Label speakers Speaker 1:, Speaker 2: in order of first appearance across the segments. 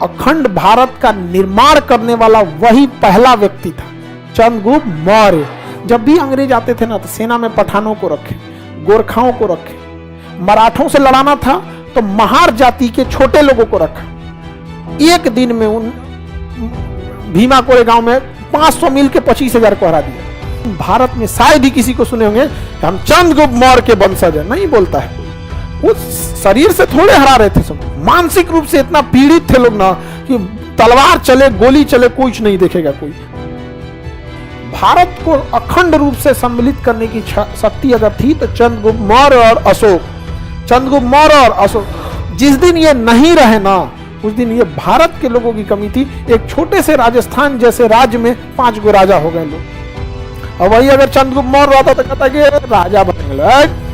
Speaker 1: अखंड भारत का निर्माण करने वाला वही पहला व्यक्ति था, चंद्रगुप्त मौर्य। जब भी अंग्रेज आते थे ना तो सेना में पठानों को रखे, गोरखाओं को रखे, मराठों से लड़ाना था तो महार जाति के छोटे लोगों को रखा। एक दिन में उन भीमा कोरे गांव में 500 मील के 25,000 को हरा दिया। भारत में शायद ही किसी को सुने होंगे हम चंद्रगुप्त मौर्य के वंशज है, नहीं बोलता है। वो शरीर से थोड़े हरा रहे थे, सब मानसिक रूप से इतना पीड़ित थे लोग ना कि तलवार चले गोली चले कुछ नहीं देखेगा कोई। भारत को अखंड रूप से सम्मिलित करने की शक्ति अगर थी तो चंद्रगुप्त मौर्य और अशोक, चंद्रगुप्त मौर्य और अशोक। जिस दिन ये नहीं रहे ना उस दिन ये भारत के लोगों की कमी थी। एक छोटे से राजस्थान जैसे राज्य में 5 गो राजा हो गए लोग, और वही अगर चंद्रगुप्त मौर्य रहता तो कहता कि राजा बन गए।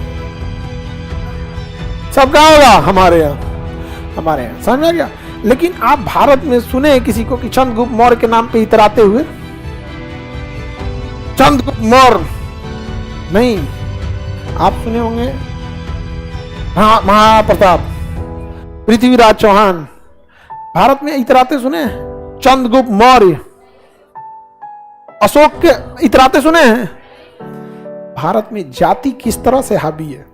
Speaker 1: सब कहा होगा हमारे यहाँ, समझ में गया। लेकिन आप भारत में सुने किसी को कि चंद्रगुप्त मौर्य के नाम पे इतराते हुए? चंद्रगुप्त मौर्य नहीं। आप सुने होंगे महाप्रताप, पृथ्वीराज चौहान, भारत में इतराते सुने? चंद्रगुप्त मौर्य, अशोक के इतराते सुने हैं? भारत में जाति किस तरह से हावी है।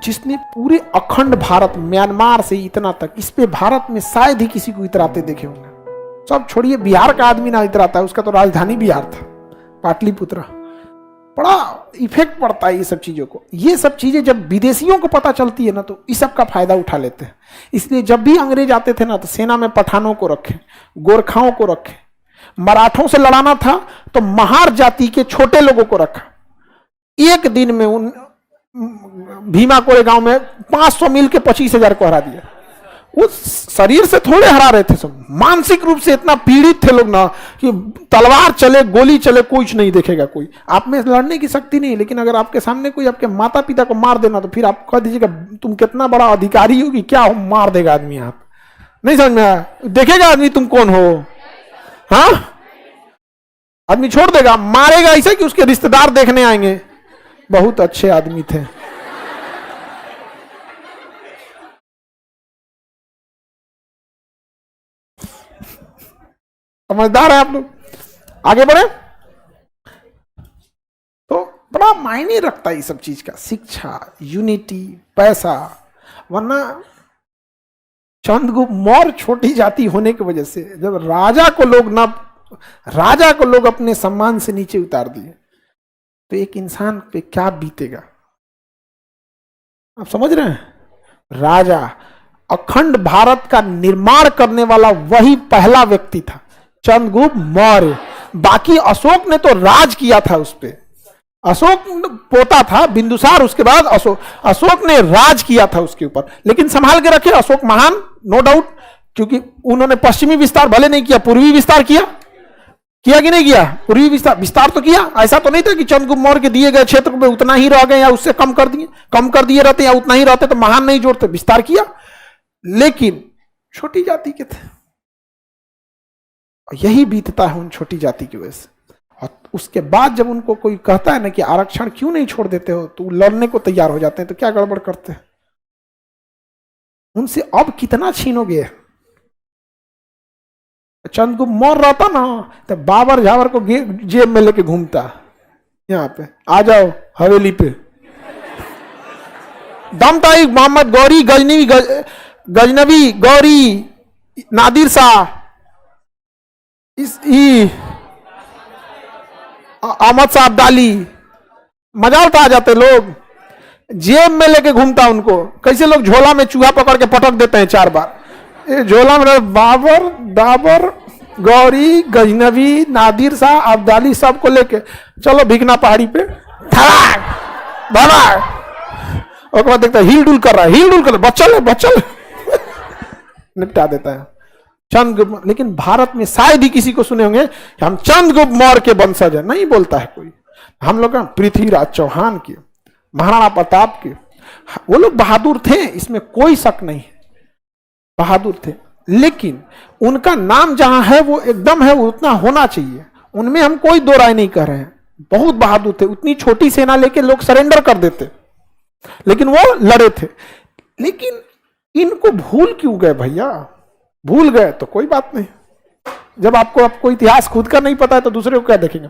Speaker 1: जिसने पूरे अखंड भारत, म्यांमार से इतना तक, इस पे भारत में शायद ही किसी को इतराते देखे होंगे। सब छोड़िए, बिहार का आदमी ना इतराता है, उसका तो राजधानी बिहार था, पाटलिपुत्र। बड़ा इफेक्ट पड़ता है ये सब चीजों को। ये सब चीजें जब विदेशियों को पता चलती है ना तो इस सब का फायदा उठा लेते हैं। इसलिए जब भी अंग्रेज आते थे ना तो सेना में पठानों को रखे, गोरखाओं को रखे, मराठों से लड़ाना था तो महार जाति के छोटे लोगों को रखा। एक दिन में उन भीमा कोरे गांव में 500 मील के 25,000 को हरा दिया। वो शरीर से थोड़े हरा रहे थे, सब मानसिक रूप से इतना पीड़ित थे लोग ना कि तलवार चले गोली चले कुछ नहीं देखेगा कोई। आप में लड़ने की शक्ति नहीं, लेकिन अगर आपके सामने कोई आपके माता पिता को मार देना तो फिर आप कह दीजिएगा तुम कितना बड़ा अधिकारी हो कि क्या हो, मार देगा आदमी। आप नहीं समझ में आया? देखेगा आदमी तुम कौन हो, हाँ? आदमी छोड़ देगा, मारेगा ऐसे कि उसके रिश्तेदार देखने आएंगे बहुत अच्छे आदमी थे। समझदार है आप लोग। आगे बढ़े तो बड़ा मायने रखता है ये सब चीज का, शिक्षा, यूनिटी, पैसा। वरना चंद्रगुप्त मौर्य छोटी जाति होने की वजह से जब राजा को लोग अपने सम्मान से नीचे उतार दिए तो एक इंसान पे क्या बीतेगा, आप समझ रहे हैं? राजा, अखंड भारत का निर्माण करने वाला वही पहला व्यक्ति था, चंद्रगुप्त मौर्य। बाकी अशोक ने तो राज किया था उस पे, अशोक पोता था बिंदुसार, उसके बाद अशोक ने राज किया था उसके ऊपर। लेकिन संभाल के रखे अशोक महान, नो डाउट, क्योंकि उन्होंने पश्चिमी विस्तार भले नहीं किया, पूर्वी विस्तार किया कि नहीं किया? पूर्वी विस्तार तो किया। ऐसा तो नहीं था कि चंद्रगुप्त मौर्य के दिए गए क्षेत्र में उतना ही रह गए या उससे कम कर दिए रहते या उतना ही रहते तो महान नहीं जोड़ते। विस्तार किया, लेकिन छोटी जाति के थे। यही बीतता है उन छोटी जाति की वजह से। और उसके बाद जब उनको कोई कहता है ना कि आरक्षण क्यों नहीं छोड़ देते हो, तो लड़ने को तैयार हो जाते हैं। तो क्या गड़बड़ करते हैं? उनसे अब कितना छीनोगे? चंद्रगुप्त मौर्य रहता ना तो बाबर झावर को जेब में लेके घूमता, यहाँ पे आ जाओ हवेली पे। दम था मोहम्मद गौरी, गजनवी गौरी, नादिर शाह, अहमद शाह अब्दाली, मजा उठा जाते लोग, जेब में लेके घूमता उनको। कैसे लोग झोला में चूहा पकड़ के पटक देते हैं 4 बार। झोला में बाबर, गौरी, गजनवी, नादिर शाह, अब्दाली सबको लेके चलो भिकना पहाड़ी पे, और बाद देखता है हिल डुल कर रहा है, बच्चल निपटा देता है चंद्रगुप्त। लेकिन भारत में शायद ही किसी को सुने होंगे हम चंद्रगुप्त मौर्य के वंशज है, नहीं बोलता है कोई। हम लोग पृथ्वीराज चौहान के, महाराणा प्रताप के, वो लोग बहादुर थे, इसमें कोई शक नहीं है, बहादुर थे। लेकिन उनका नाम जहां है वो एकदम है, वो उतना होना चाहिए, उनमें हम कोई दो राय नहीं कर रहे हैं। बहुत बहादुर थे, उतनी छोटी सेना लेके लोग सरेंडर कर देते। लेकिन वो लड़े थे। लेकिन इनको भूल क्यों गए भैया? भूल गए तो कोई बात नहीं, जब आपको इतिहास खुद का नहीं पता है तो दूसरे को क्या देखेंगे।